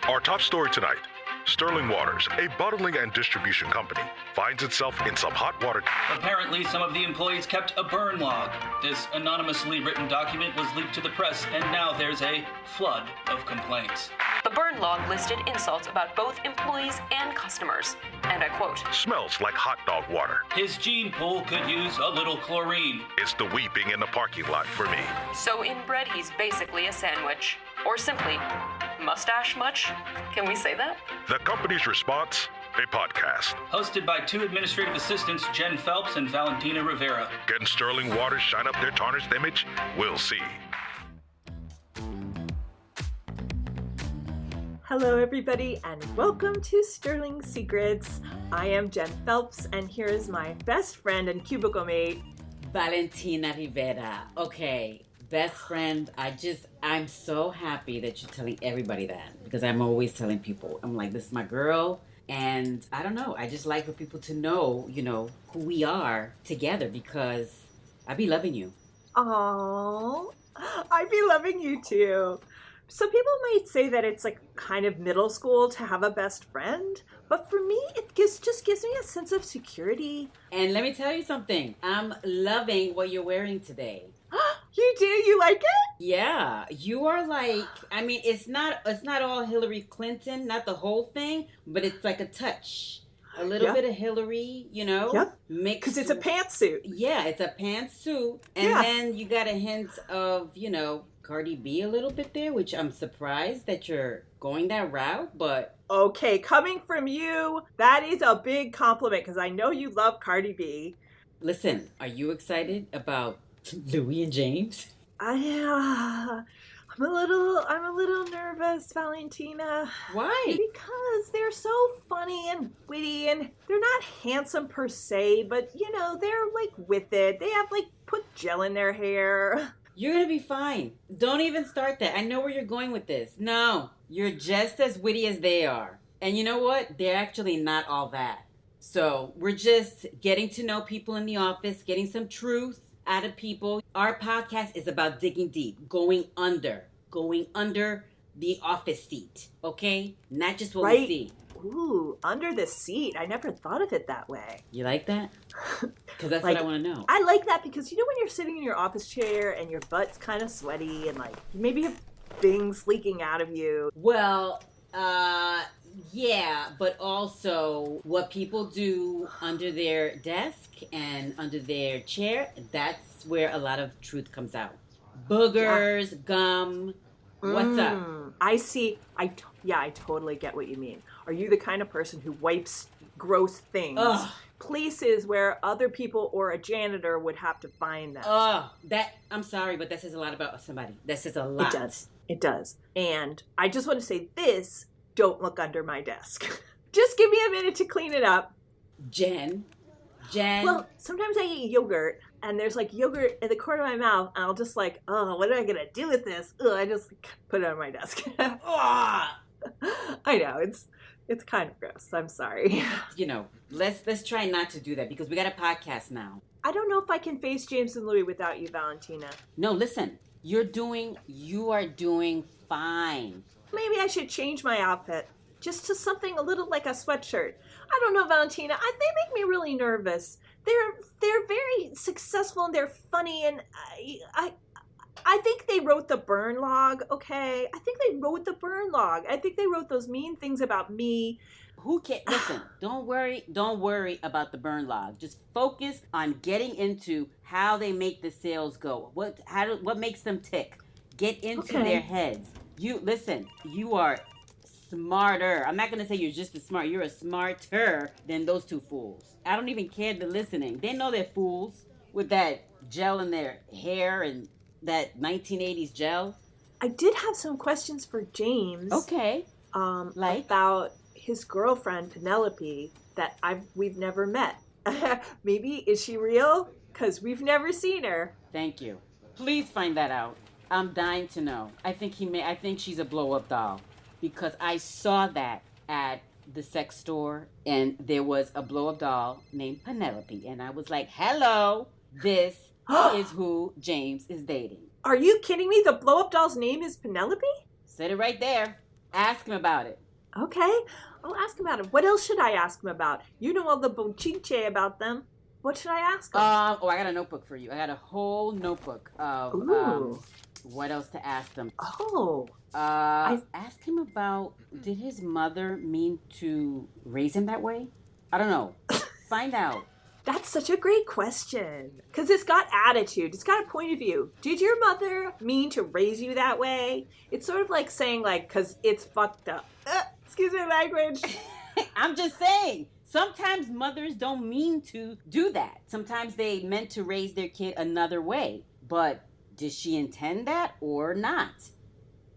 Our top story tonight. Sterling Waters, a bottling and distribution company, finds itself in some hot water. Apparently, some of the employees kept a burn log. This anonymously written document was leaked to the press, and now there's a flood of complaints. The burn log listed insults about both employees and customers, and I quote, Smells like hot dog water. His gene pool could use a little chlorine. It's the weeping in the parking lot for me. So inbred, he's basically a sandwich. Or simply, mustache much? Can we say that? The company's response, a podcast. Hosted by two administrative assistants, Jen Phelps and Valentina Rivera. Can Sterling Waters shine up their tarnished image? We'll see. Hello, everybody, and welcome to Sterling Secrets. I am Jen Phelps, and here is my best friend and cubicle mate, Valentina Rivera. Okay, best friend, I'm so happy that you're telling everybody that, because I'm always telling people, I'm like, this is my girl, and I don't know, I just like for people to know, who we are together, because I be loving you. Aww, I be loving you too. Some people might say that it's like kind of middle school to have a best friend, but for me, it just gives me a sense of security. And let me tell you something, I'm loving what you're wearing today. You do? You like it? Yeah, you are like, I mean, it's not all Hillary Clinton, not the whole thing, but it's like a touch. A little bit of Hillary, Yep. Mixed. Because it's a pantsuit. Yeah, it's a pantsuit. And then you got a hint of, Cardi B a little bit there, which I'm surprised that you're going that route, but... Okay, coming from you, that is a big compliment because I know you love Cardi B. Listen, are you excited about Louis and James? I'm a little nervous, Valentina. Why? Because they're so funny and witty, and they're not handsome per se, but they're like with it. They have put gel in their hair. You're gonna be fine. Don't even start that. I know where you're going with this. No, you're just as witty as they are. And you know what? They're actually not all that. So we're just getting to know people in the office, getting some truth out of people. Our podcast is about digging deep, going under the office seat, okay? Not just what we see. Ooh, under the seat. I never thought of it that way. You like that? Because that's what I want to know. I like that because when you're sitting in your office chair and your butt's kind of sweaty and maybe you have things leaking out of you. Well, yeah, but also what people do under their desk and under their chair, that's where a lot of truth comes out. Boogers, gum, what's up? I see. I totally get what you mean. Are you the kind of person who wipes gross things? Ugh. Places where other people or a janitor would have to find them. I'm sorry, but that says a lot about somebody. That says a lot. It does. And I just want to say this, don't look under my desk. Just give me a minute to clean it up. Jen. Well, sometimes I eat yogurt, and there's yogurt in the corner of my mouth, and I'll just what am I going to do with this? I just put it on my desk. I know, it's kind of gross. I'm sorry. Let's try not to do that because we got a podcast now. I don't know if I can face James and Louis without you, Valentina. No, listen. You are doing fine. Maybe I should change my outfit just to something a little like a sweatshirt. I don't know, Valentina. They make me really nervous. They're very successful and they're funny, and I think they wrote the burn log, okay? I think they wrote the burn log. I think they wrote those mean things about me. Who can listen? Don't worry about the burn log. Just focus on getting into how they make the sales go. What makes them tick? Get into their heads. You are smarter. I'm not gonna say you're just as smart. You're a smarter than those two fools. I don't even care they're listening. They know they're fools with that gel in their hair and that 1980s gel. I did have some questions for James. Okay. About his girlfriend Penelope that we've never met. Maybe is she real? Because we've never seen her. Thank you. Please find that out. I'm dying to know. I think she's a blow-up doll because I saw that at the sex store and there was a blow-up doll named Penelope and I was like, hello, this is who James is dating. Are you kidding me? The blow-up doll's name is Penelope? Said it right there. Ask him about it. Okay, I'll ask him about it. What else should I ask him about? You know all the bochinche about them. What should I ask him? I got a notebook for you. I got a whole notebook of Ooh. what else to ask them. Oh, Ask him about, did his mother mean to raise him that way? I don't know. Find out. that's such a great question. Because it's got attitude. It's got a point of view. Did your mother mean to raise you that way? It's sort of like saying, like, because it's fucked up. Excuse my language. I'm just saying. Sometimes mothers don't mean to do that. Sometimes they meant to raise their kid another way. But did she intend that or not?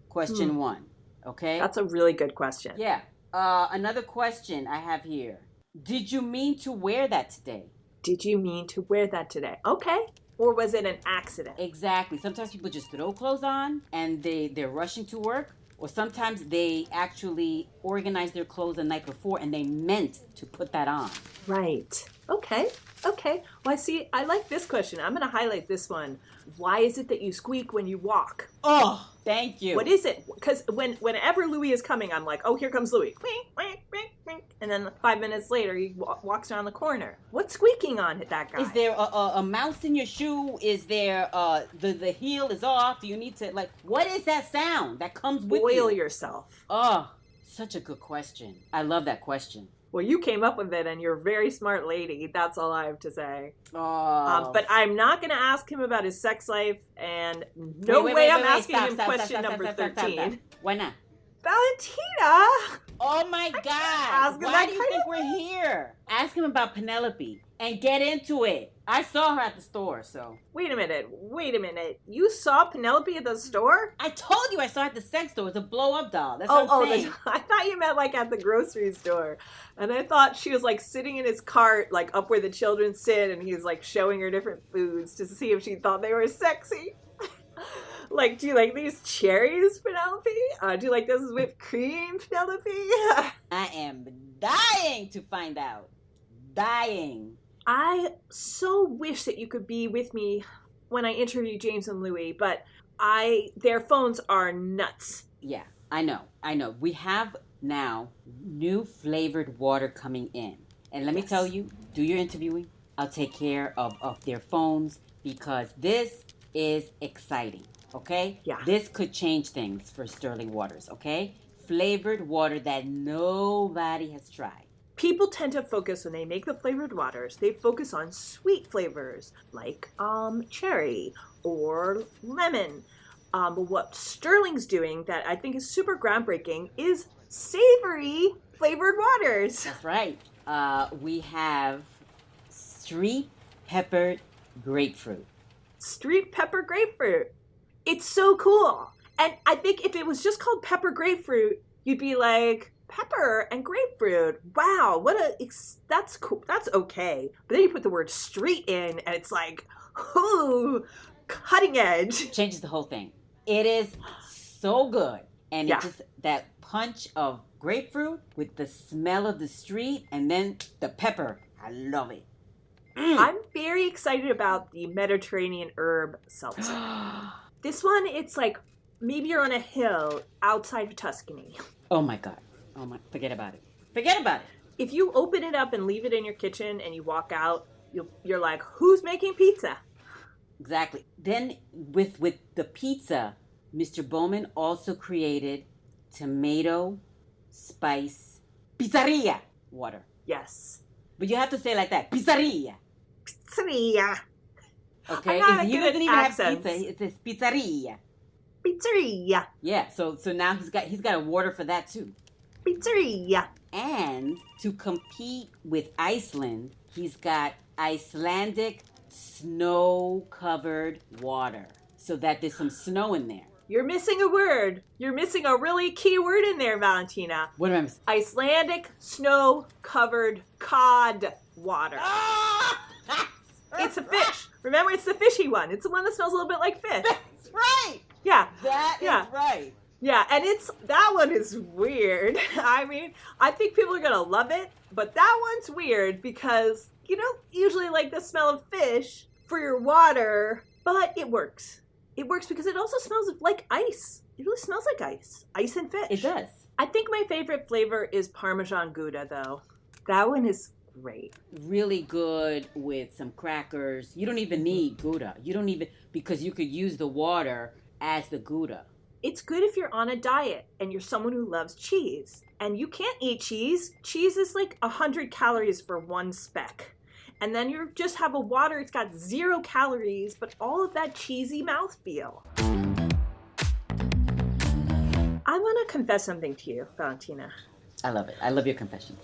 Question 1. Okay? That's a really good question. Yeah. Another question I have here. Did you mean to wear that today? Did you mean to wear that today? Okay. Or was it an accident? Exactly. Sometimes people just throw clothes on and they're rushing to work. Or sometimes they actually organize their clothes the night before and they meant to put that on. Right. Okay. Okay. Well, I like this question. I'm going to highlight this one. Why is it that you squeak when you walk? Oh, thank you. What is it? Because whenever Louis is coming, I'm like, oh, here comes Louis. Wink, wink, wink, wink. And then 5 minutes later, he walks around the corner. What's squeaking on that guy? Is there a mouse in your shoe? Is there the heel is off? Do you need to, like, what is that sound that comes with you? Boil yourself. Oh, such a good question. I love that question. Well, you came up with it, and you're a very smart lady. That's all I have to say. Oh. But I'm not going to ask him about his sex life, and no way I'm asking him question number 13. Why not? Valentina! Oh my God! Why do you think we're here? Ask him about Penelope and get into it. I saw her at the store, so. Wait a minute. You saw Penelope at the store? I told you I saw her at the sex store. It's a blow-up doll. That's what I'm saying. I thought you meant like at the grocery store. And I thought she was like sitting in his cart, like up where the children sit, and he's like showing her different foods to see if she thought they were sexy. Like, do you like these cherries, Penelope? Do you like this whipped cream, Penelope? I am dying to find out. Dying. I so wish that you could be with me when I interview James and Louis, but their phones are nuts. Yeah, I know. We have now new flavored water coming in. And let me tell you, do your interviewing. I'll take care of their phones because this is exciting. Okay? Yeah. This could change things for Sterling Waters, okay? Flavored water that nobody has tried. People tend to focus when they make the flavored waters, they focus on sweet flavors like cherry or lemon. But what Sterling's doing that I think is super groundbreaking is savory flavored waters. That's right. We have street peppered grapefruit. Street pepper grapefruit. It's so cool. And I think if it was just called pepper grapefruit, you'd be like, pepper and grapefruit. Wow, that's cool. That's okay. But then you put the word street in and it's like, ooh, cutting edge. Changes the whole thing. It is so good. And Yeah. it's just that punch of grapefruit with the smell of the street and then the pepper. I love it. I'm very excited about the Mediterranean herb seltzer. This one, it's like maybe you're on a hill outside of Tuscany. Oh my God. Forget about it. Forget about it. If you open it up and leave it in your kitchen and you walk out, you're like, who's making pizza? Exactly. Then with the pizza, Mr. Bowman also created tomato spice pizzeria water. Yes. But you have to say it like that. Pizzeria. Pizzeria. Okay? I'm not He good doesn't at even accents. have pizza. It says pizzeria. Pizzeria. Yeah, so now he's got a water for that too. Pizzeria. And to compete with Iceland, he's got Icelandic snow-covered water. So that there's some snow in there. You're missing a word. You're missing a really key word in there, Valentina. What am I missing? Icelandic snow-covered cod water. It's a fish. Remember, it's the fishy one. It's the one that smells a little bit like fish. That's right. Yeah. That Yeah. is right. Yeah, and that one is weird. I mean, I think people are going to love it, but that one's weird because you don't usually like the smell of fish for your water, but it works. It works because it also smells like ice. It really smells like ice. Ice and fish. It does. I think my favorite flavor is Parmesan Gouda, though. That one is great. Really good with some crackers. You don't even need Gouda. Because you could use the water as the Gouda. It's good if you're on a diet and you're someone who loves cheese. And you can't eat cheese. Cheese is like 100 calories for one speck. And then you just have a water, it's got 0 calories, but all of that cheesy mouthfeel. I want to confess something to you, Valentina. I love it. I love your confessions.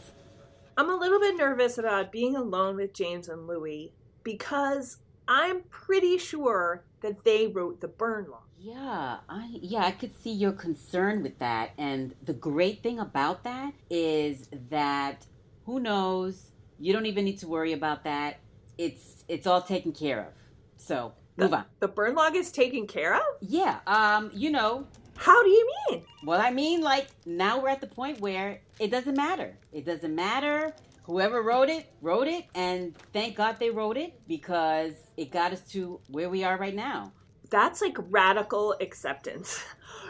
I'm a little bit nervous about being alone with James and Louis because I'm pretty sure that they wrote the burn log. Yeah, I could see your concern with that. And the great thing about that is that, who knows, you don't even need to worry about that. It's all taken care of. So, move on. The burn log is taken care of? Yeah, How do you mean? Well, I mean, like, now we're at the point where it doesn't matter. It doesn't matter. Whoever wrote it, and thank God they wrote it because it got us to where we are right now. That's like radical acceptance.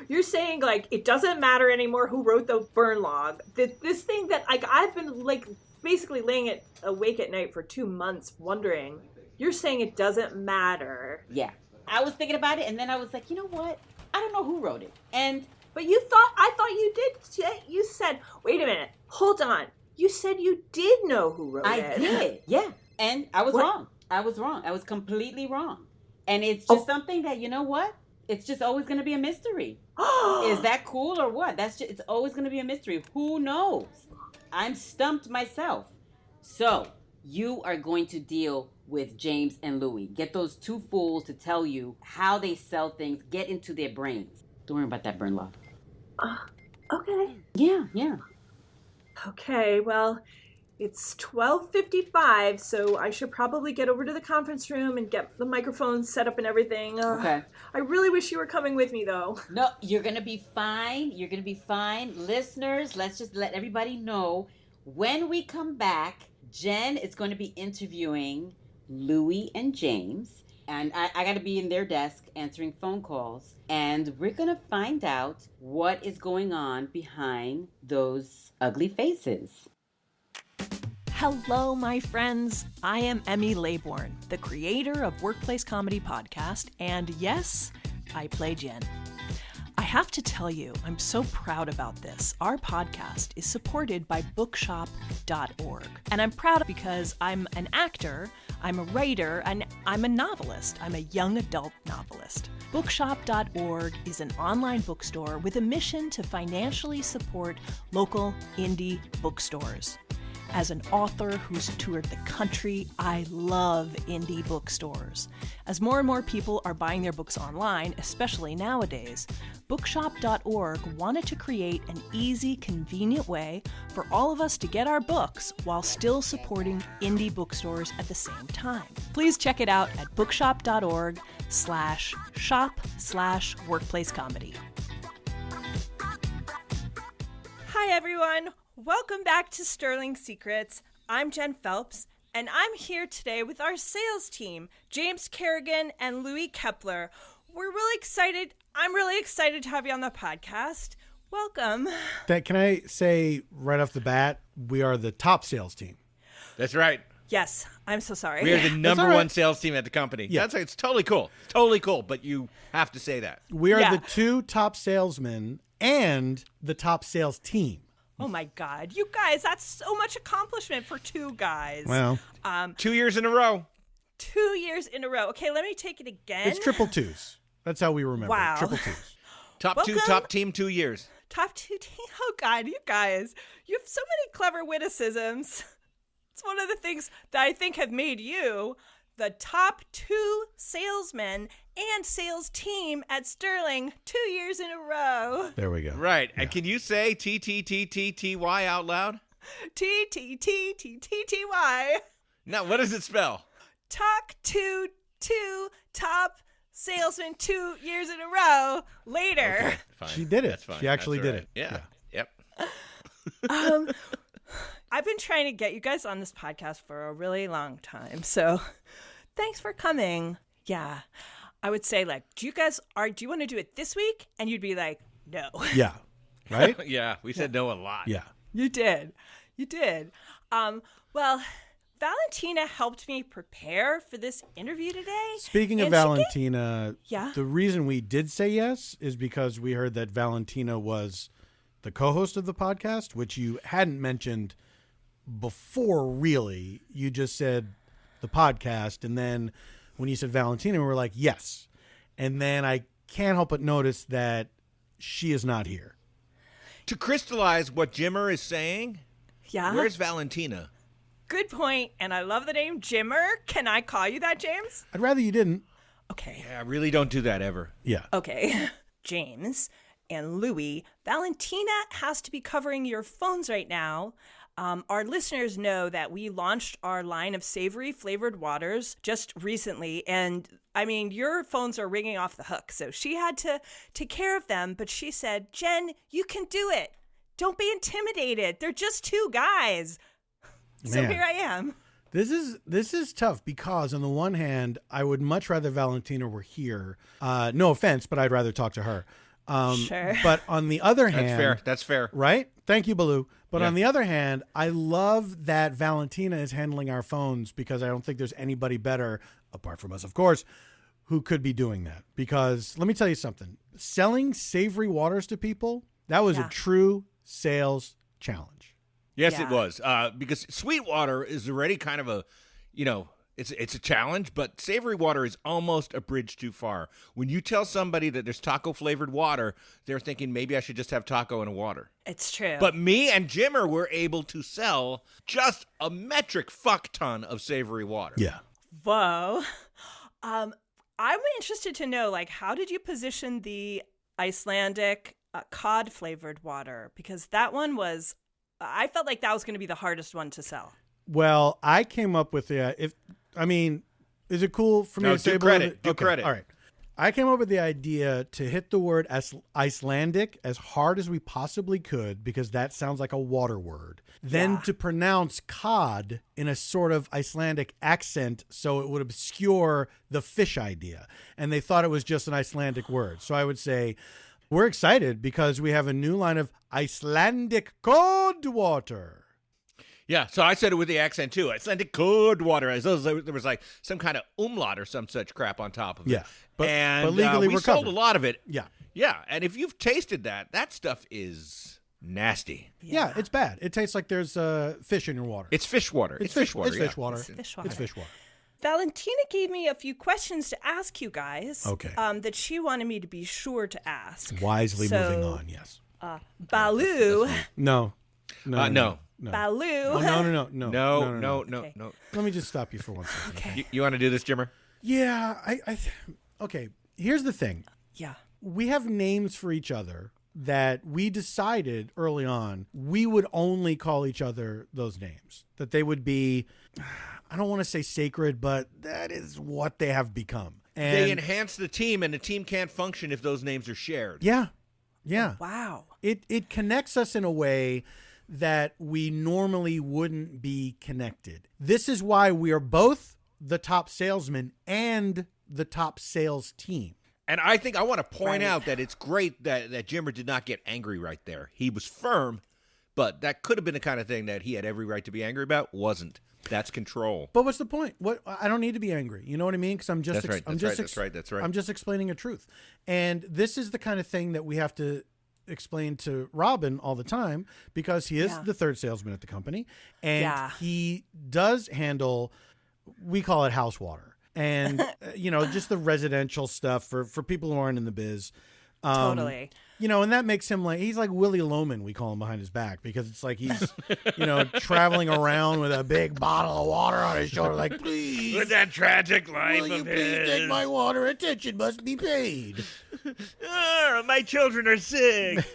You're saying like it doesn't matter anymore who wrote the burn log. This thing that like I've been like basically laying it awake at night for 2 months wondering. You're saying it doesn't matter. Yeah. I was thinking about it and then I was like, you know what? I don't know who wrote it. But I thought you did. You said, wait a minute, hold on. You said you did know who wrote it. I did. Yeah. And I was wrong. I was completely wrong. And it's just something that, you know what? It's just always going to be a mystery. Is that cool or what? It's always going to be a mystery. Who knows? I'm stumped myself. So you are going to deal with James and Louis. Get those two fools to tell you how they sell things. Get into their brains. Don't worry about that burn log. Okay. Yeah. Okay, well, it's 12:55, so I should probably get over to the conference room and get the microphone set up and everything. Okay. I really wish you were coming with me, though. No, you're going to be fine. You're going to be fine. Listeners, let's just let everybody know. When we come back, Jen is going to be interviewing Louis and James. And I got to be in their desk answering phone calls. And we're going to find out what is going on behind those ugly faces. Hello, my friends. I am Emmy Laybourne, the creator of Workplace Comedy Podcast, and yes, I play Jen. I have to tell you, I'm so proud about this. Our podcast is supported by bookshop.org, and I'm proud because I'm an actor, I'm a writer, and I'm a novelist. I'm a young adult novelist. Bookshop.org is an online bookstore with a mission to financially support local indie bookstores. As an author who's toured the country, I love indie bookstores. As more and more people are buying their books online, especially nowadays, Bookshop.org wanted to create an easy, convenient way for all of us to get our books while still supporting indie bookstores at the same time. Please check it out at bookshop.org/shop/workplacecomedy. Hi, everyone. Welcome back to Sterling Secrets. I'm Jen Phelps, and I'm here today with our sales team, James Kerrigan and Louis Kepler. We're really excited. I'm really excited to have you on the podcast. Welcome. Can I say right off the bat, we are the top sales team. That's right. Yes, I'm so sorry. We are the number one sales team at the company. Yeah. It's totally cool. Totally cool, but you have to say that. We are the 2 top salesmen and the top sales team. Oh my God. You guys, that's so much accomplishment for 2 guys. Well, 2 years in a row. 2 years in a row. Okay, let me take it again. it's triple twos. That's how we remember. Wow. Triple twos. Top team 2 years. Top 2 team. Oh God, you guys, you have so many clever witticisms. It's one of the things that I think have made you the top 2 salesmen and sales team at Sterling 2 years in a row. There we go. Right. Yeah. And can you say T-T-T-T-T-Y out loud? T-T-T-T-T-Y. Now, what does it spell? Talk to 2 top salesmen 2 years in a row later. Okay, fine. She did it. That's fine. She actually That's did all right. it. Yeah. Yep. I've been trying to get you guys on this podcast for a really long time, so thanks for coming. Yeah. I would say, like, do you want to do it this week? And you'd be like, no. Yeah. right? Yeah, we said no a lot. Yeah. You did. You did. Well, Valentina helped me prepare for this interview today. Speaking of and she Valentina, Yeah? the reason we did say yes is because we heard that Valentina was the co-host of the podcast, which you hadn't mentioned before, really. You just said the podcast, and then when you said Valentina, we were like, yes. And then I can't help but notice that she is not here. To crystallize what Jimmer is saying, Yeah? where's Valentina? Good point. And I love the name Jimmer. Can I call you that, James? I'd rather you didn't. Okay. Yeah, really don't do that ever. Yeah. Okay. James and Louie, Valentina has to be covering your phones right now. Our listeners know that we launched our line of savory flavored waters just recently. And I mean, your phones are ringing off the hook. So she had to take care of them. But she said, Jen, you can do it. Don't be intimidated. They're just two guys. So Man. here I am. This is tough because on the one hand, I would much rather Valentina were here. No offense, but I'd rather talk to her. Sure. But on the other hand, That's fair. That's fair. right? Thank you, Baloo. But Yeah. on the other hand, I love that Valentina is handling our phones because I don't think there's anybody better, apart from us, of course, who could be doing that. Because let me tell you something. Selling savory waters to people, that was Yeah. a true sales challenge. Yes, Yeah. it was. Because Sweetwater is already kind of a, it's a challenge, but savory water is almost a bridge too far. When you tell somebody that there's taco flavored water, they're thinking maybe I should just have taco and a water. It's true. But me and Jimmer were able to sell just a metric fuck ton of savory water. Yeah. Whoa. I'm interested to know, like, how did you position the Icelandic cod flavored water? Because that one was, I felt like that was going to be the hardest one to sell. Well, I came up with the is it cool for me No, to say do Baloo? credit. Do Okay, credit. All right. I came up with the idea to hit the word Icelandic as hard as we possibly could because that sounds like a water word. Then Yeah. to pronounce cod in a sort of Icelandic accent so it would obscure the fish idea. And they thought it was just an Icelandic word. So I would say, we're excited because we have a new line of Icelandic cod water. Yeah, so I said it with the accent too. Icelandic cod water. As though there was like some kind of umlaut or some such crap on top of it. Yeah, but and legally we we're sold covered. a lot of it. Yeah. Yeah, and if you've tasted that stuff is nasty. Yeah, it's bad. It tastes like there's fish in your water. It's fish water. It's fish water. It's yeah. fish water. fish water. It's fish water. Valentina gave me a few questions to ask you guys. Okay. That she wanted me to be sure to ask. Wisely So, moving on, yes. Baloo. No. No. Baloo. Oh, no. No. Let me just stop you for 1 second. Okay. You want to do this, Jimmer? Yeah, okay. Here's the thing. Yeah. We have names for each other that we decided early on we would only call each other those names. That they would be, I don't want to say sacred, but that is what they have become. And They enhance the team, and the team can't function if those names are shared. yeah. Wow. It connects us in a way that we normally wouldn't be connected. This is why we are both the top salesman and the top sales team. And I think I want to point Right. out that it's great that Jimmer did not get angry right there. He was firm, but that could have been the kind of thing that he had every right to be angry about. Wasn't. That's control. But what's the point? What I don't need to be angry. You know what I mean? Because I'm just That's right, I'm that's just right, that's right. I'm just explaining a truth. And this is the kind of thing that we have to explain to Robin all the time because he is Yeah. the third salesman at the company, and Yeah. he does handle, we call it house water, and just the residential stuff for people who aren't in the biz. Totally. And that makes him he's like Willie Loman, we call him behind his back, because it's like he's, traveling around with a big bottle of water on his shoulder, like, please, With that tragic life will you of please his. take my water? Attention must be paid. My children are sick.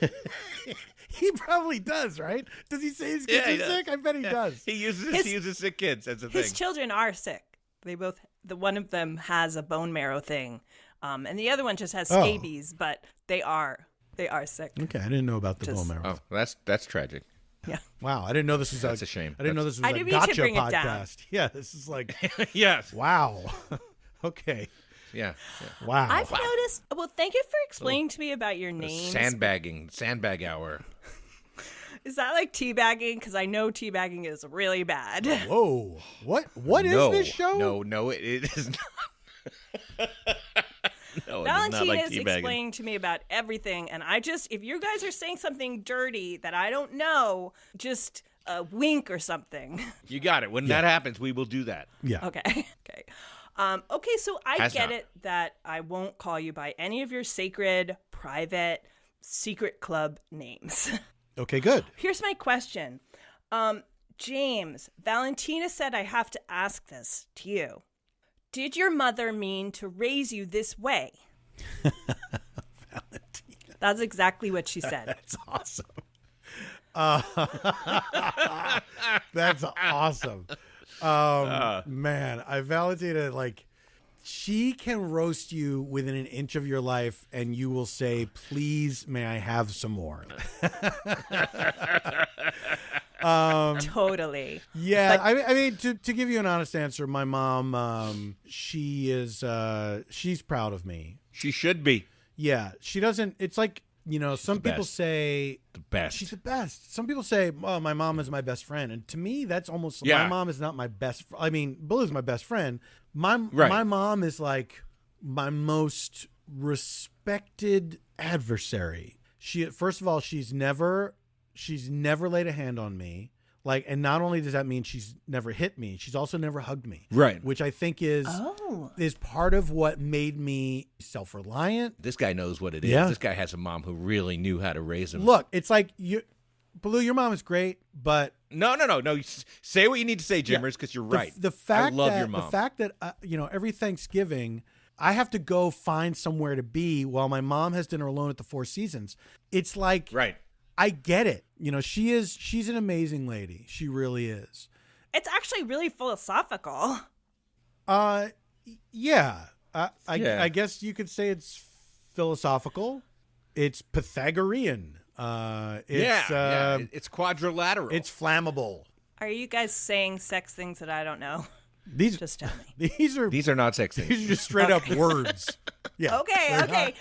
He probably does, right? Does he say his kids Yeah, he are does. sick? I bet he does. He uses sick kids. That's the thing. His children are sick. They both, one of them has a bone marrow thing, and the other one just has scabies, but they are sick. Okay, I didn't know about the bone marrow. Oh, that's tragic. Yeah. Wow, I didn't know this was That's a shame. I didn't know this was I a didn't mean to gotcha bring it down. podcast. Yeah, this is like, Yes. wow. Okay. Yeah. Wow. I've noticed. Well, thank you for explaining to me about your names. Sandbag hour. Is that like teabagging? Because I know teabagging is really bad. Whoa. What is this show? No, it is not. No, Valentina like is teabagging. explaining to me about everything, and if you guys are saying something dirty that I don't know, just a wink or something. You got it. When that happens, we will do that. Yeah. Okay. Okay, so I Has get not. it that I won't call you by any of your sacred, private, secret club names. Okay, good. Here's my question. James, Valentina said I have to ask this to you. Did your mother mean to raise you this way? Valentina. That's exactly what she said. That's awesome. That's awesome. Man, Valentina, like, she can roast you within an inch of your life, and you will say, "Please, may I have some more?" Totally. Yeah, But- I mean, to give you an honest answer, my mom, she's proud of me. She should be Yeah, she doesn't. It's like, some the people best. say the best. she's the best. Some people say, "Oh, my mom is my best friend," and to me, that's almost Yeah. my mom is not my best. I mean, Blue's my best friend. My Right. mom is like my most respected adversary. First of all, she's never laid a hand on me. Like, and not only does that mean she's never hit me, she's also never hugged me. Right. Which I think is part of what made me self-reliant. This guy knows what it is. Yeah. This guy has a mom who really knew how to raise him. Look, it's like Blue, your mom is great, but No. Say what you need to say, Jimmers, because you're right. The fact I love that, your mom. The fact that every Thanksgiving I have to go find somewhere to be while my mom has dinner alone at the Four Seasons. It's like, right. I get it. She's an amazing lady. She really is. It's actually really philosophical. Yeah. Yeah. I guess you could say it's philosophical. It's Pythagorean. It's quadrilateral. It's flammable. Are you guys saying sex things that I don't know? These Just tell me. these are not sex things. these are just straight up words. Yeah. Okay.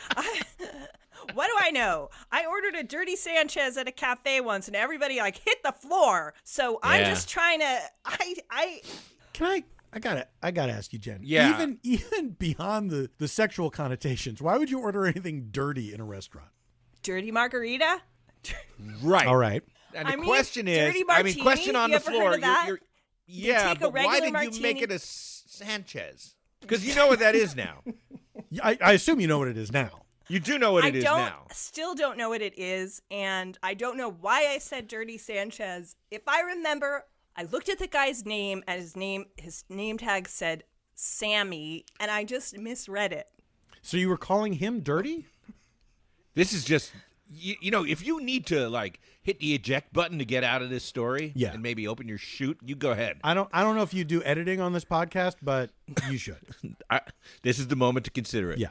What do I know? I ordered a dirty Sanchez at a cafe once, and everybody hit the floor. So I'm just trying to. Can I gotta ask you, Jen. Yeah. Even beyond the sexual connotations, why would you order anything dirty in a restaurant? Dirty margarita. Right. All right. And the I mean, question is, dirty martini, question on you the ever heard floor. of that? Yeah, take a but why regular did you make martini- it a Sanchez? Because you know what that is now. I assume you know what it is now. You do know what it is now. Still don't know what it is, and I don't know why I said dirty Sanchez. If I remember, I looked at the guy's name, and his name tag said Sammy, and I just misread it. So you were calling him dirty? This is just, if you need to hit the eject button to get out of this story, Yeah. and maybe open your chute, you go ahead. I don't know if you do editing on this podcast, but you should. This is the moment to consider it. Yeah.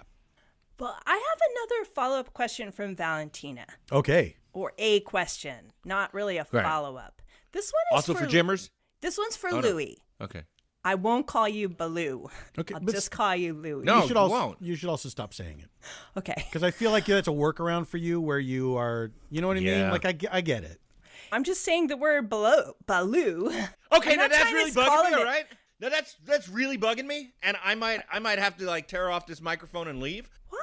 But I have another follow-up question from Valentina, Okay. or a question, not really a Right. follow-up. This one is Also for Jimmers? This one's for Oh, no. Louie. Okay. I won't call you Baloo. Okay, I'll but just call you Louie. No. you should you also won't. you should also stop saying it Okay. because I feel like that's a workaround for you where you are. You know what I mean? Yeah. Like I get it. I'm just saying the word Baloo. Okay, I'm now not that's trying really to call bugging me, him all it. right? Now that's really bugging me, and I might have to tear off this microphone and leave. What?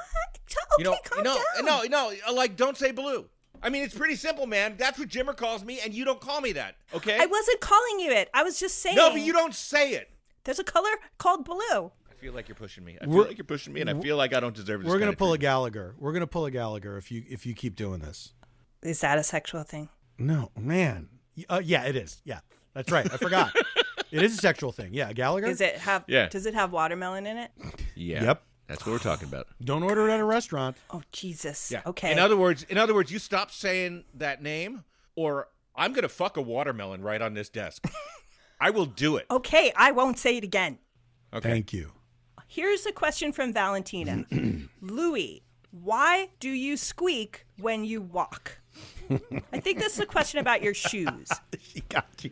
Okay, calm down. No, don't say Baloo. I mean, it's pretty simple, man. That's what Jimmer calls me, and you don't call me that, okay? I wasn't calling you it. I was just saying. No, but you don't say it. There's a color called blue. I feel like you're pushing me. We're- and I feel like I don't deserve this. We're gonna kind of pull a treatment. Gallagher. We're gonna pull a Gallagher if you keep doing this. Is that a sexual thing? No, man. Yeah, it is. Yeah, that's right. I forgot. It is a sexual thing. Yeah, Gallagher. Is it have? Yeah. Does it have watermelon in it? Yeah. Yep. That's what we're talking about. Don't order it at a restaurant. Oh Jesus. Yeah. Okay. In other words, you stop saying that name, or I'm gonna fuck a watermelon right on this desk. I will do it. Okay, I won't say it again. Okay. Thank you. Here's a question from Valentina. Louie, why do you squeak when you walk? I think this is a question about your shoes. She got you.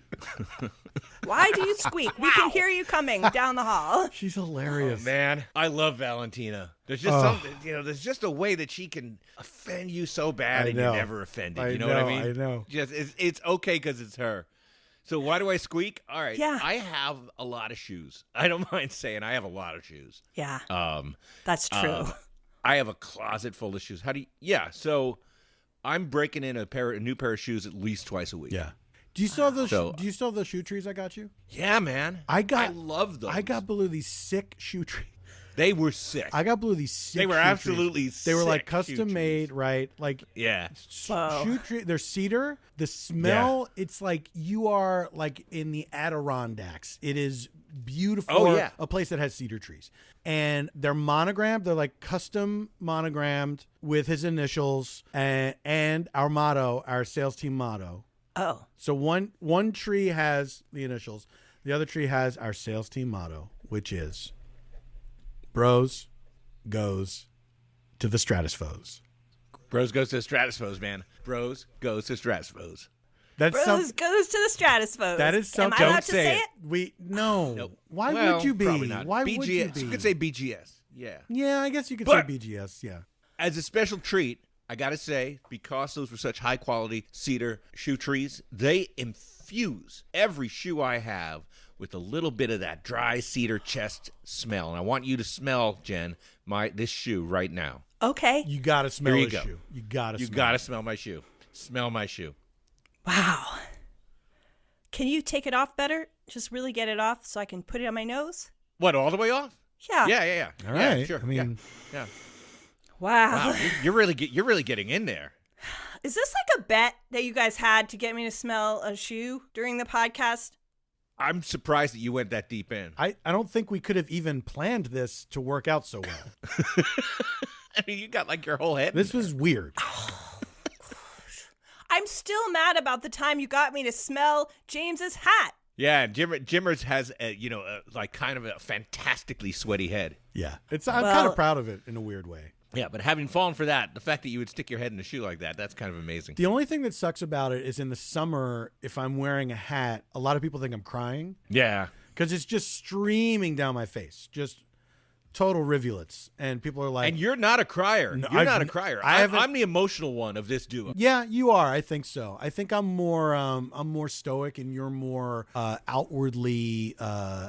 Why do you squeak? We can hear you coming down the hall. She's hilarious. Oh, man, I love Valentina. There's just something, there's just a way that she can offend you so bad and you're never offended. You know what I mean? I know. Just it's okay because it's her. So why do I squeak? All right. Yeah. I have a lot of shoes. I don't mind saying I have a lot of shoes. Yeah. That's true. I have a closet full of shoes. So I'm breaking in a new pair of shoes at least twice a week. Yeah. Do you still have those? Do you still have those shoe trees I got you? Yeah, man. I love those. I got Blue these sick shoe trees. They were sick. I got Blue these sick. They were shoe absolutely trees. They were like sick custom shoe made, trees. right? Like shoe tree. They're cedar. The smell. It's like you are like in the Adirondacks. It is beautiful. Oh, yeah. A place that has cedar trees, and they're monogrammed. They're like custom monogrammed with his initials and our motto, our sales team motto. Oh. So one tree has the initials. The other tree has our sales team motto, which is Bros goes to the Stratusfoes. Bros goes to the Stratusfoes, man. Bros goes to Stratusfoes. That's Bros goes to the Stratusfoes. That is something. Am I allowed to say it? No. Nope. Why Well, would you be? Probably not. Why BGS. would you be? You could say BGS. Yeah. Yeah, I guess you could But- say BGS. Yeah. As a special treat, I got to say, because those were such high quality cedar shoe trees, they infuse every shoe I have with a little bit of that dry cedar chest smell. And I want you to smell, Jen, this shoe right now. Okay. You got to smell Here you the go. shoe. You got to. You got to smell my shoe. Smell my shoe. Wow. Can you take it off better? Just really get it off so I can put it on my nose? What, all the way off? Yeah. Yeah. All Yeah, right. sure. I mean, yeah. Wow. Wow, you're really getting in there. Is this like a bet that you guys had to get me to smell a shoe during the podcast? I'm surprised that you went that deep in. I don't think we could have even planned this to work out so well. I mean, you got like your whole head. This was weird. I'm still mad about the time you got me to smell James's hat. Yeah, Jimmers has like kind of a fantastically sweaty head. Yeah. I'm kind of proud of it in a weird way. Yeah, but having fallen for that, the fact that you would stick your head in a shoe like that's kind of amazing. The only thing that sucks about it is in the summer, if I'm wearing a hat, a lot of people think I'm crying Yeah. because it's just streaming down my face, just total rivulets. And people are like, And you're not a crier. No, You're I've not a n- crier. I haven't- I'm the emotional one of this duo. yeah, you are. I think so. I think I'm more stoic and you're more outwardly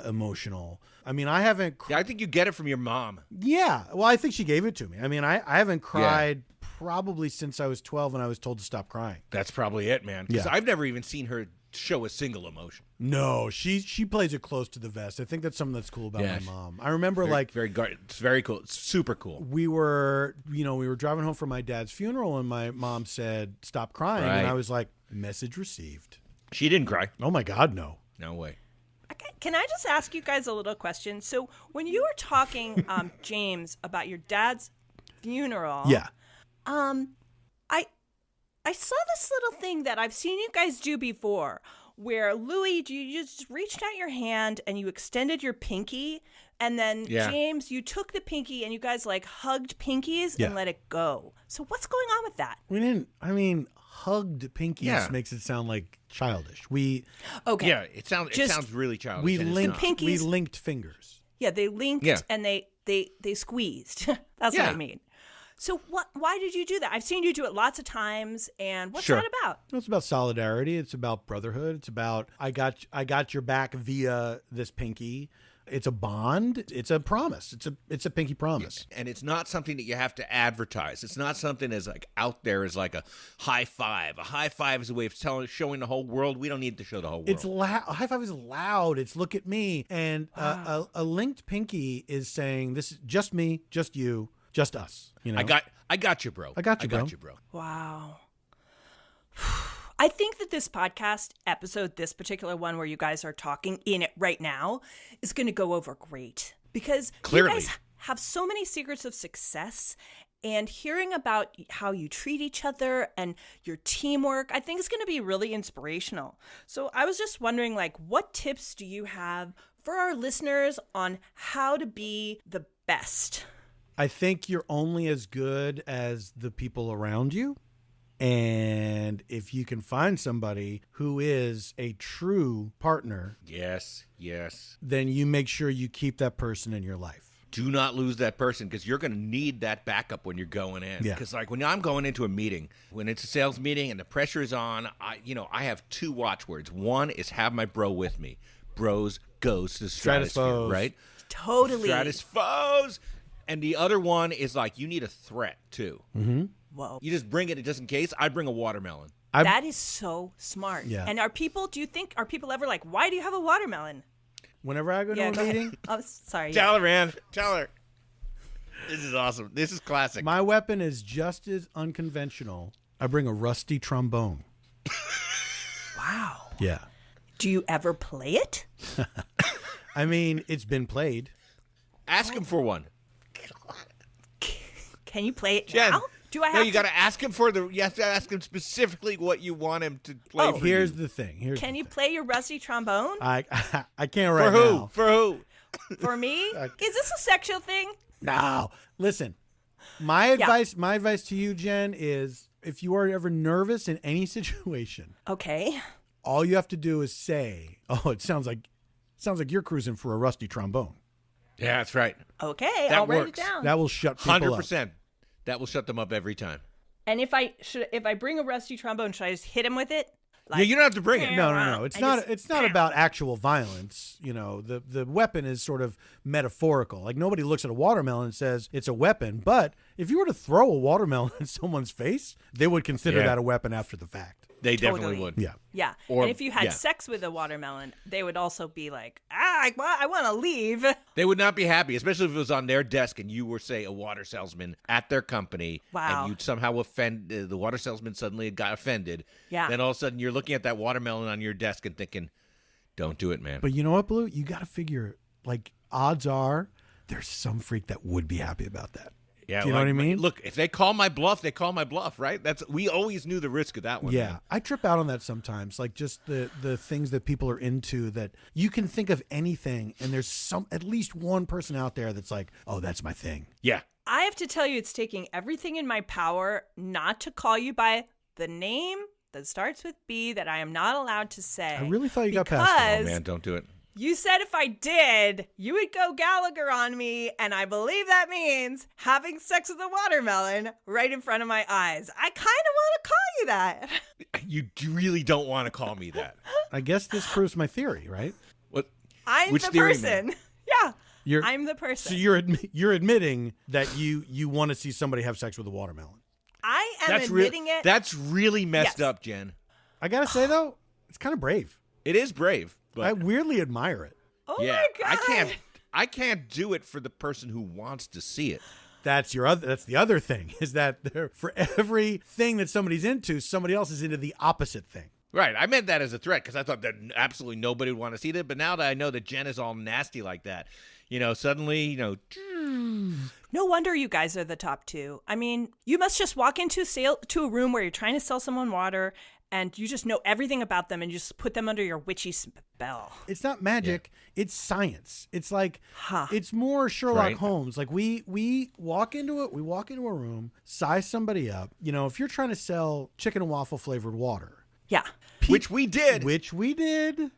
emotional. I mean, I haven't. Yeah, I think you get it from your mom. Yeah. Well, I think she gave it to me. I mean, I haven't cried probably since I was 12 and I was told to stop crying. That's probably it, man. Because Yeah. I've never even seen her show a single emotion. No, she plays it close to the vest. I think that's something that's cool about Yeah. my mom. I remember It's very cool. It's super cool. we were driving home from my dad's funeral and my mom said, "Stop crying." Right. And I was like, "Message received." She didn't cry. Oh my God, no. No way. Okay, can I just ask you guys a little question? So when you were talking, James, about your dad's funeral, Yeah. I saw this little thing that I've seen you guys do before, where Louis, you just reached out your hand and you extended your pinky, and then Yeah. James, you took the pinky and you guys like hugged pinkies Yeah. and let it go. So what's going on with that? We didn't. I mean, hugged pinkies Yeah. makes it sound like childish. We Okay, Yeah, it sounds really childish. we and it's linked not. we pinkies- linked fingers. yeah, they linked Yeah. and they squeezed. That's what Yeah. I mean. So why did you do that? I've seen you do it lots of times, and what's Sure. that about? It's about solidarity. It's about brotherhood. It's about I got your back via this pinky. It's a bond. It's a promise. It's a pinky promise. And it's not something that you have to advertise. It's not something as like out there as like a high five. A high five is a way of showing the whole world. We don't need to show the whole world. It's loud. A high five is loud. It's look at me. And a linked pinky is saying this is just me, just you, just us. You know. I got you, bro. I got you, bro. Wow. I think that this podcast episode, this particular one where you guys are talking in it right now, is going to go over great because Clearly. you guys have so many secrets of success, and hearing about how you treat each other and your teamwork, I think is going to be really inspirational. So I was just wondering, like, what tips do you have for our listeners on how to be the best? I think you're only as good as the people around you. And And if you can find somebody who is a true partner, Yes. then you make sure you keep that person in your life. Do not lose that person because you're going to need that backup when you're going in. Yeah. Because like when I'm going into a meeting, when it's a sales meeting and the pressure is on, I have 2 watchwords. One is have my bro with me. Bros goes to the stratosphere, Stratusfoes. right? Totally. Stratusfoes. And the other one is like you need a threat too. Whoa. You just bring it just in case. I bring a watermelon. That is so smart. Yeah. And are people ever like, why do you have a watermelon? Whenever I go to Yeah, a go ahead. meeting, Oh, sorry. Tell her, man. Tell her. This is awesome. This is classic. my weapon is just as unconventional. I bring a rusty trombone. Wow. Yeah. Do you ever play it? I mean, it's been played. Ask him for one. Can you play it Jen. now? Do I have No, you to? got to ask him you have to ask him specifically what you want him to play Oh. for Here's you. the thing. Can you play your rusty trombone I can't For right who? now. For who? for me? Is this a sexual thing? No. Listen. My advice to you, Jen, is if you are ever nervous in any situation, Okay. all you have to do is say, "Oh, it sounds like you're cruising for a rusty trombone." Yeah, that's right. Okay. That I'll write it works. down. That will shut people up. 100%. That will shut them up every time. And if I bring a rusty trombone, should I just hit him with it? Yeah, you don't have to bring it. No. It's I not. just- It's not about actual violence. You know, the weapon is sort of metaphorical. Like nobody looks at a watermelon and says it's a weapon. But if you were to throw a watermelon in someone's face, they would consider Yeah. that a weapon after the fact. They definitely Totally. would. Yeah. Yeah. Or- and if you had yeah. sex with a watermelon, they would also be like, I want to leave. They would not be happy, especially if it was on their desk and you were, say, a water salesman at their company. Wow. And you'd somehow offend the water salesman suddenly got offended. Yeah. Then all of a sudden you're looking at that watermelon on your desk and thinking, don't do it, man. But you know what, Blue? You got to figure. Like odds are, there's some freak that would be happy about that. Yeah, Do you know what I mean? Look, if they call my bluff, they call my bluff, right? We always knew the risk of that one. Yeah, man. I trip out on that sometimes. Like just the things that people are into that you can think of anything, and there's at least one person out there that's like, oh, that's my thing. Yeah. I have to tell you, it's taking everything in my power not to call you by the name that starts with B that I am not allowed to say. I really thought you got past that. Oh, Because man, don't do it. you said if I did, you would go Gallagher on me, and I believe that means having sex with a watermelon right in front of my eyes. I kind of want to call you that. You really don't want to call me that. I guess this proves my theory, right? What? I'm Which the theory, person. man? Yeah, I'm the person. So you're admitting that you want to see somebody have sex with a watermelon. I am That's admitting it. That's really messed Yes. up, Jen. I gotta say though, it's kind of brave. It is brave, but I weirdly admire it. Oh yeah, my God. I can't do it for the person who wants to see it. That's the other thing is that for everything that somebody's into, somebody else is into the opposite thing. Right. I meant that as a threat because I thought that absolutely nobody would want to see that. But now that I know that Jen is all nasty like that, suddenly, No wonder you guys are the top two. I mean, you must just walk into a room where you're trying to sell someone water, and you just know everything about them, and you just put them under your witchy spell. It's not magic, it's science. It's like Huh. it's more Sherlock Right. Holmes. Like we walk into a room, size somebody up. If you're trying to sell chicken and waffle flavored water, Yeah. which we did. Which we did.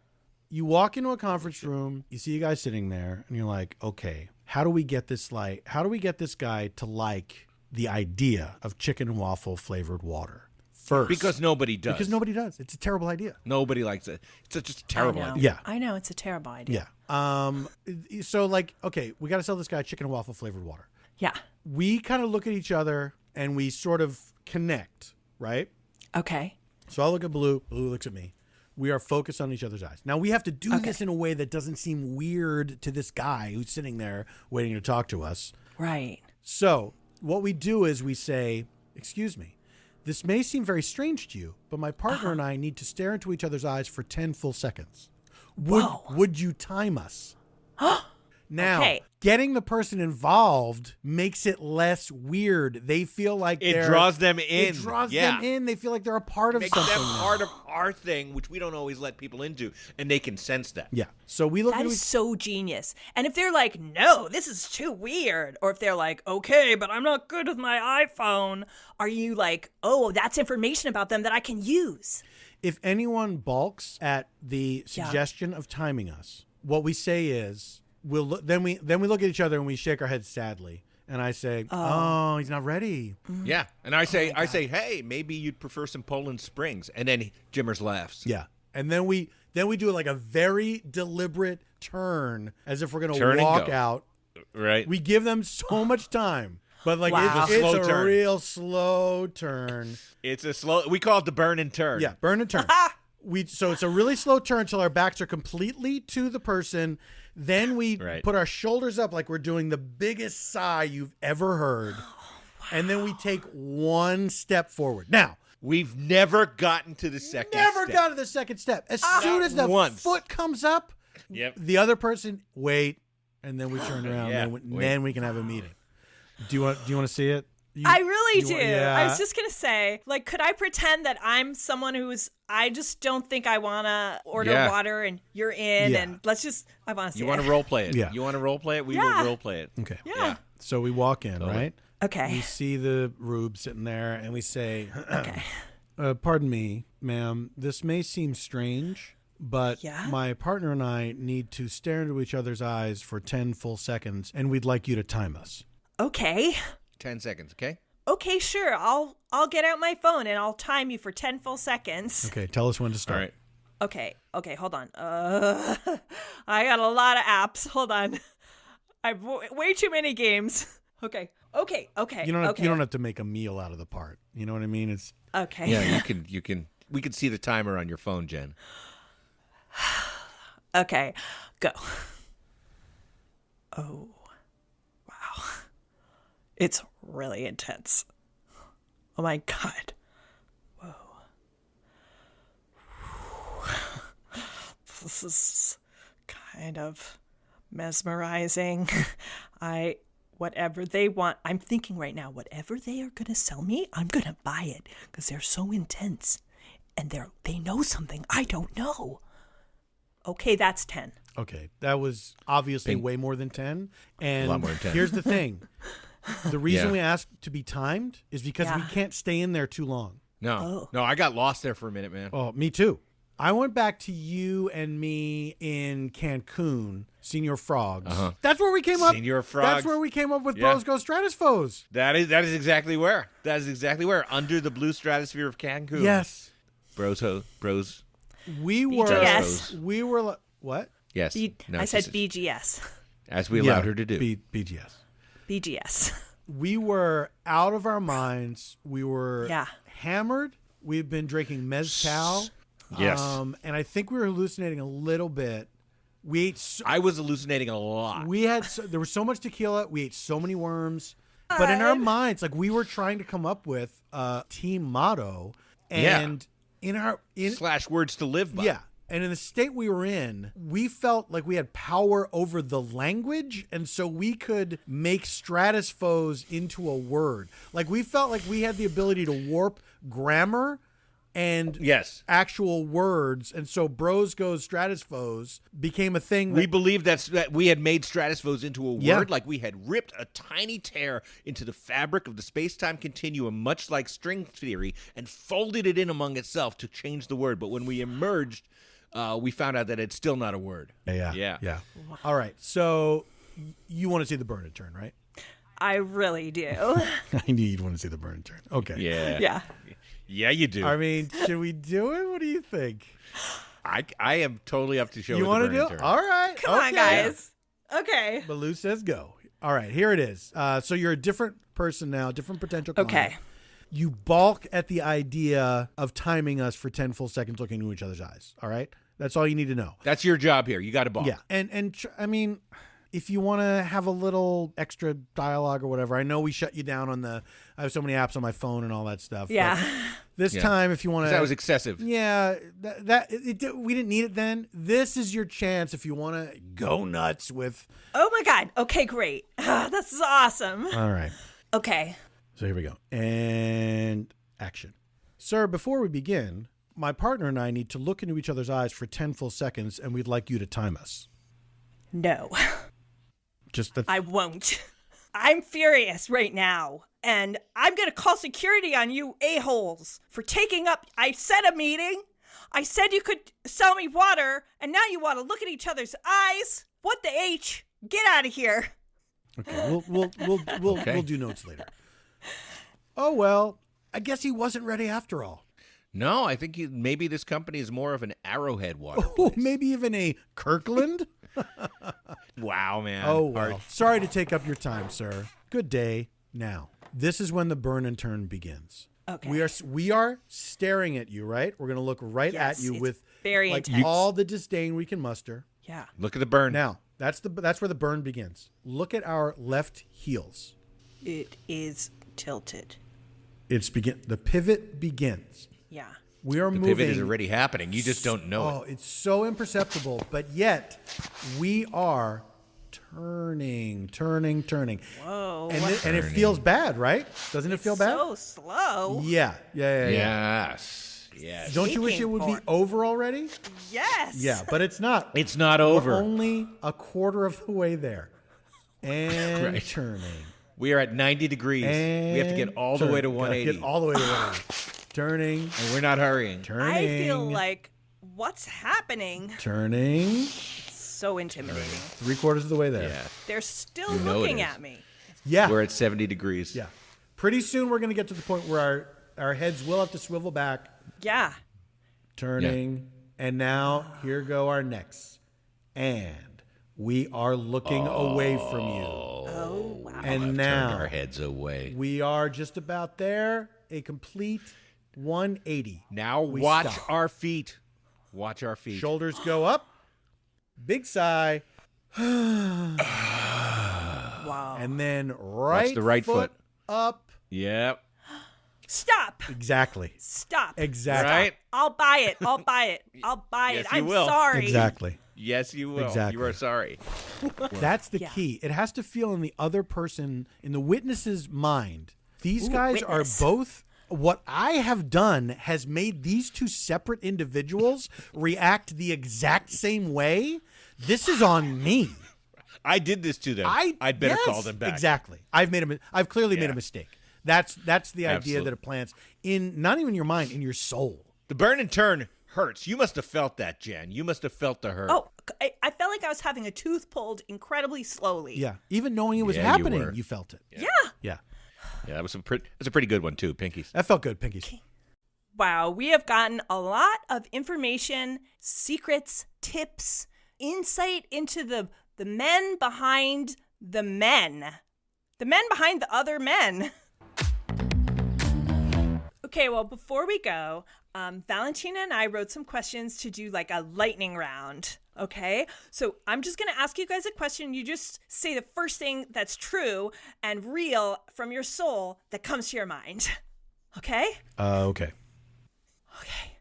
You walk into a conference room, you see you guys sitting there, and you're like, okay, how do we get this guy to like the idea of chicken and waffle flavored water first? Because nobody does. Because nobody does. It's a terrible idea. Nobody likes it. It's just a terrible I know. idea. Yeah. I know, it's a terrible idea. Yeah. So like, okay, we got to sell this guy chicken and waffle flavored water. Yeah. We kind of look at each other and we sort of connect, right? Okay. So I look at Blue, Blue looks at me. We are focused on each other's eyes. Now we have to do this in a way that doesn't seem weird to this guy who's sitting there waiting to talk to us. Right. So what we do is we say, excuse me, this may seem very strange to you, but my partner and I need to stare into each other's eyes for 10 full seconds. Whoa. Would you time us? Now, Okay. getting the person involved makes it less weird. They feel like It draws them in. It draws Yeah. them in. They feel like they're a part of Makes something. them now. part of our thing, which we don't always let people into, and they can sense that. Yeah. So we look That at is so genius. And if they're like, no, this is too weird, or if they're like, okay, but I'm not good with my iPhone, are you like, oh, that's information about them that I can use? if anyone balks at the suggestion of timing us, what we say is then we look at each other and we shake our heads sadly. And I say, "Oh, he's not ready." Yeah, and I say, hey, maybe you'd prefer some Poland Springs, and then Jimmers laughs. Yeah, and then we do like a very deliberate turn, as if we're going Turn to and walk go. out. Right. We give them so much time, but like Wow. it's Slow a turn. real slow turn. It's a slow. We call it the burn and turn. Yeah, burn and turn. So it's a really slow turn till our backs are completely to the person. Then we put our shoulders up like we're doing the biggest sigh you've ever heard. And then we take one step forward. Now, we've never gotten to the second step. got to the second step. As soon as the once. foot comes up, the other person, wait, and then we turn around. Yeah, then we can have a meeting. Do you want to see it? I really do. Yeah. I was just going to say, like, could I pretend that I'm someone I just don't think I want to order water and you're in and I want to see You want it. to role play it? Yeah. You want to role play it? We Yeah. will role play it. Okay. Yeah. So we walk in, Totally. right? Okay. We see the Rube sitting there, and we say, Okay. pardon me, ma'am, this may seem strange, but my partner and I need to stare into each other's eyes for 10 full seconds, and we'd like you to time us." Okay. 10 seconds, okay? Okay, sure. I'll get out my phone and I'll time you for 10 full seconds. Okay, tell us when to start. All right. Okay, hold on. I got a lot of apps. Hold on. I've way too many games. Okay. You don't have to make a meal out of the part. You know what I mean? It's Okay. Yeah, you can. We can see the timer on your phone, Jen. Okay, go. Oh, wow. It's really intense. Oh my God. Whoa. This is kind of mesmerizing. Whatever they want, I'm thinking right now, whatever they are going to sell me, I'm going to buy it because they're so intense and they know something I don't know. Okay, that's 10. okay. That was obviously way more than 10. And A lot more than 10. Here's the thing. The reason Yeah. we ask to be timed is because we can't stay in there too long. No, I got lost there for a minute, man. Oh, me too. I went back to you and me in Cancun, Senior Frogs. That's where we came up. Senior Frogs. That's where we came up with Yeah. Bros Go Stratusphos. That is exactly where. That is exactly where. Under the blue stratosphere of Cancun. Yes. Bros. We were. BGS. We were. What? Yes. I said Narcissus. BGS. As we allowed her to do. BGS. BGS. We were out of our minds. We were hammered. We've been drinking mezcal. Yes. And I think we were hallucinating a little bit. We ate. I was hallucinating a lot. There was so much tequila. We ate so many worms. But in our minds, like we were trying to come up with a team motto, and / words to live by. Yeah. And in the state we were in, we felt like we had power over the language, and so we could make Stratusphos into a word. Like we felt like we had the ability to warp grammar and actual words, and so Bros Goes Stratusphos became a thing. We believed that we had made Stratusphos into a word, Yeah. like we had ripped a tiny tear into the fabric of the space-time continuum, much like string theory, and folded it in among itself to change the word. But when we emerged, we found out that it's still not a word. Yeah. All right. So you want to see the burn and turn, right? I really do. I knew you'd want to see the burn and turn. Okay. Yeah. Yeah, you do. I mean, should we do it? What do you think? I am totally up to show You want to do it? All right. Come on, guys. Okay. Baloo says go. All right, here it is. So you're a different person now, different potential client. Okay. You balk at the idea of timing us for 10 full seconds looking into each other's eyes. All right? That's all you need to know. That's your job here. You got to balk. Yeah. And I mean, if you want to have a little extra dialogue or whatever, I know we shut you down on I have so many apps on my phone and all that stuff. Yeah. But this time, if you want to, That was excessive. yeah, we didn't need it then. This is your chance if you want to go nuts with. Oh my God. Okay, great. This is awesome. All right. Okay. So here we go. And action. Sir, before we begin, my partner and I need to look into each other's eyes for 10 full seconds, and we'd like you to time us. No, Just that. I won't. I'm furious right now. And I'm going to call security on you a-holes for taking up. I set a meeting. I said you could sell me water, and now you want to look at each other's eyes. What the H? Get out of here. Okay, we'll do notes later. Oh, well, I guess he wasn't ready after all. No, I think maybe this company is more of an Arrowhead water Oh, place. maybe even a Kirkland? Wow, man. Oh, well. Art. Sorry to take up your time, sir. Good day. Now, this is when the burn and turn begins. Okay. We are staring at you, right? We're going to look right Yes, at you it's with very like intense. all the disdain we can muster. Yeah. Look at the burn. Now, that's where the burn begins. Look at our left heels. It is tilted. The pivot begins. Yeah. We are the moving. pivot is already happening. You just don't know Oh, it's so imperceptible, but yet we are turning. Whoa. And it feels bad, right? Doesn't it feel bad? So slow. Yeah. it. Yes. Don't you wish it would be over already? Yes. Yeah, but it's not. It's not We're over. only a quarter of the way there. And Right. turning. We are at 90 degrees. And We have to get all the way to turn. Gotta 180. Get all the way to 180. Turning. And we're not hurrying. Turning. I feel like what's happening? Turning. So intimidating. 3/4 of the way there. Yeah. They're still You know it looking is. at me. Yeah. We're at 70 degrees. Yeah. Pretty soon we're going to get to the point where our heads will have to swivel back. Yeah. Turning. And now here go our necks. And we are looking away from you. Oh, wow. And Turned now our heads away. we are just about there. A complete 180. Now We watch stop. our feet. Watch our feet. Shoulders go up. Big sigh. Wow. And then right, the right foot. up. Yep. Stop. Exactly. Stop. Exactly. Right? I'll buy it. I'll buy it. I'll buy Yes, it. you I'm will. sorry. Exactly. Yes, you will. Exactly. You are sorry. That's the Yeah. key. It has to feel in the other person, in the witness's mind. These Ooh, guys witness. are both. What I have done has made these two separate individuals react the exact same way. This is on me. I did this to them. I'd better call them back. Exactly. I've clearly made a mistake. That's the idea Absolutely. that it plants in not even your mind, in your soul. The burn and turn hurts. You must have felt that, Jen. You must have felt the hurt. Oh, I felt like I was having a tooth pulled incredibly slowly. Yeah. Even knowing it was Yeah, you happening, were. you felt it. Yeah. Yeah. Yeah, that was a pretty good one too, Pinkies. That felt good, Pinkies. Wow, we have gotten a lot of information, secrets, tips, insight into the men behind the men. The men behind the other men. Okay, well, before we go, Valentina and I wrote some questions to do like a lightning round. Okay, so I'm just going to ask you guys a question. You just say the first thing that's true and real from your soul that comes to your mind. Okay? Okay. Okay.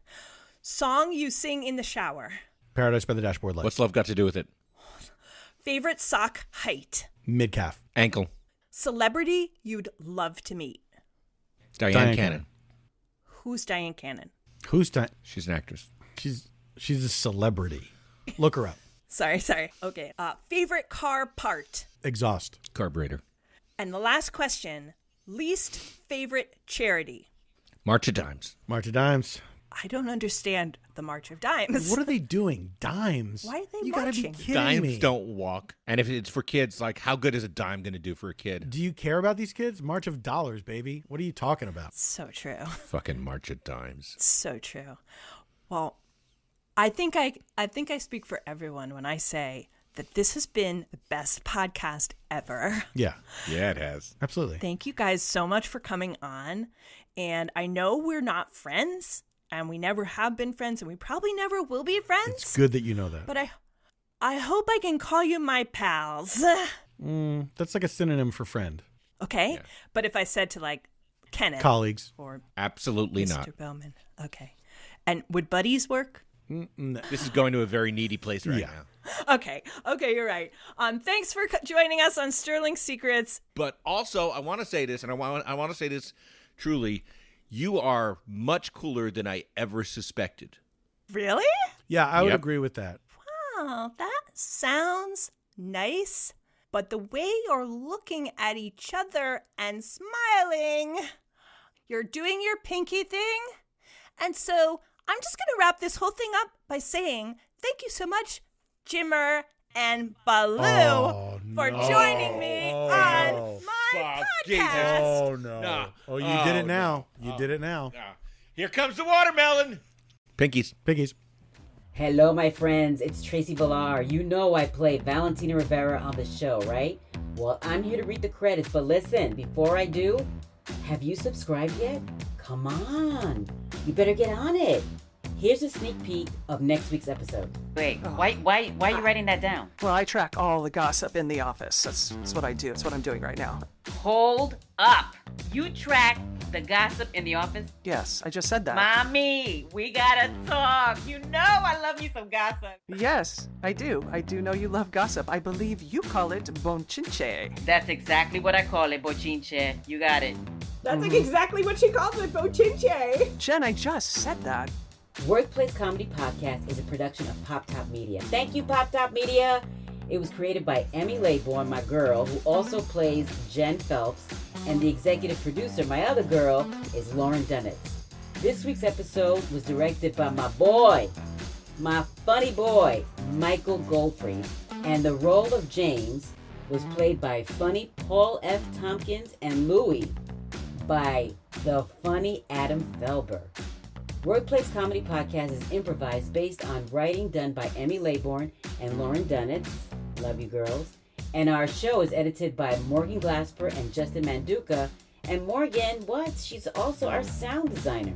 Song you sing in the shower. Paradise by the Dashboard Light. What's love got to do with it? Favorite sock height. Mid calf. Ankle. Celebrity you'd love to meet. Diane Diane Cannon. Who's Diane Cannon? Who's time? She's an actress. She's a celebrity. Look her up. Sorry. Okay. Favorite car part. Exhaust. Carburetor. And the last question, least favorite charity. March of Dimes. March of Dimes. I don't understand the March of Dimes. What are they doing? Dimes. Why are they You gotta be marching? kidding Dimes me. don't walk. And if it's for kids, like how good is a dime going to do for a kid? Do you care about these kids? March of Dollars, baby. What are you talking about? So true. Fucking March of Dimes. So true. Well, I think I speak for everyone when I say that this has been the best podcast ever. Yeah, Yeah, it has. absolutely. Thank you guys so much for coming on. And I know we're not friends, and we never have been friends, and we probably never will be friends. It's good that you know that. But I hope I can call you my pals. That's like a synonym for friend. Okay. Yeah. But if I said to like Kenneth Colleagues. or Absolutely Mr. not. Bellman. Okay. And would buddies work? This is going to a very needy place right Yeah. now. Okay, you're right. Thanks for joining us on Sterling Secrets. But also, I want to say this, and I want to say this truly. You are much cooler than I ever suspected. Really? Yeah, I would Yep. agree with that. Oh, that sounds nice. But the way you're looking at each other and smiling, you're doing your pinky thing. And so I'm just going to wrap this whole thing up by saying thank you so much, Jimmer and Baloo, Oh, for no. joining me Oh, on my fuck, podcast. Jesus. Oh, no. No. Oh, you did it now. no. You did it now. Here comes the watermelon. Pinkies. Piggies. Hello, my friends. It's Tracy Villar. You know I play Valentina Rivera on the show, right? Well, I'm here to read the credits, but listen, before I do, have you subscribed yet? Come on. You better get on it. Here's a sneak peek of next week's episode. Wait, why are you writing that down? Well, I track all the gossip in the office. That's what I do. That's what I'm doing right now. Hold up. You track the gossip in the office? Yes, I just said that. Mommy, we gotta talk. You know I love you some gossip. Yes, I do. I do know you love gossip. I believe you call it bonchinche. That's exactly what I call it, bochinche. You got it. That's like exactly what she calls it, bochinche. Jen, I just said that. Workplace Comedy Podcast is a production of Pop Top Media. Thank you, Pop Top Media. It was created by Emmy Laybourne, my girl, who also plays Jen Phelps, and the executive producer, my other girl, is Lauren Dunnett. This week's episode was directed by my boy, my funny boy, Michael Goldfried, and the role of James was played by funny Paul F. Tompkins and Louie by the funny Adam Felber. Workplace Comedy Podcast is improvised based on writing done by Emmy Laybourne and Lauren Dunnett. Love you, girls. And our show is edited by Morgan Glasper and Justin Manduca. And Morgan, she's also our sound designer.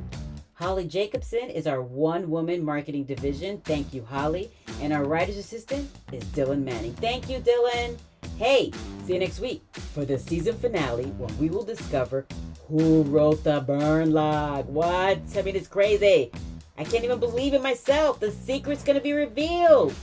Holly Jacobson is our one-woman marketing division. Thank you, Holly. And our writer's assistant is Dylan Manning. Thank you, Dylan. Hey, see you next week for the season finale when we will discover who wrote the burn log. What? I mean, it's crazy. I can't even believe it myself. The secret's gonna be revealed.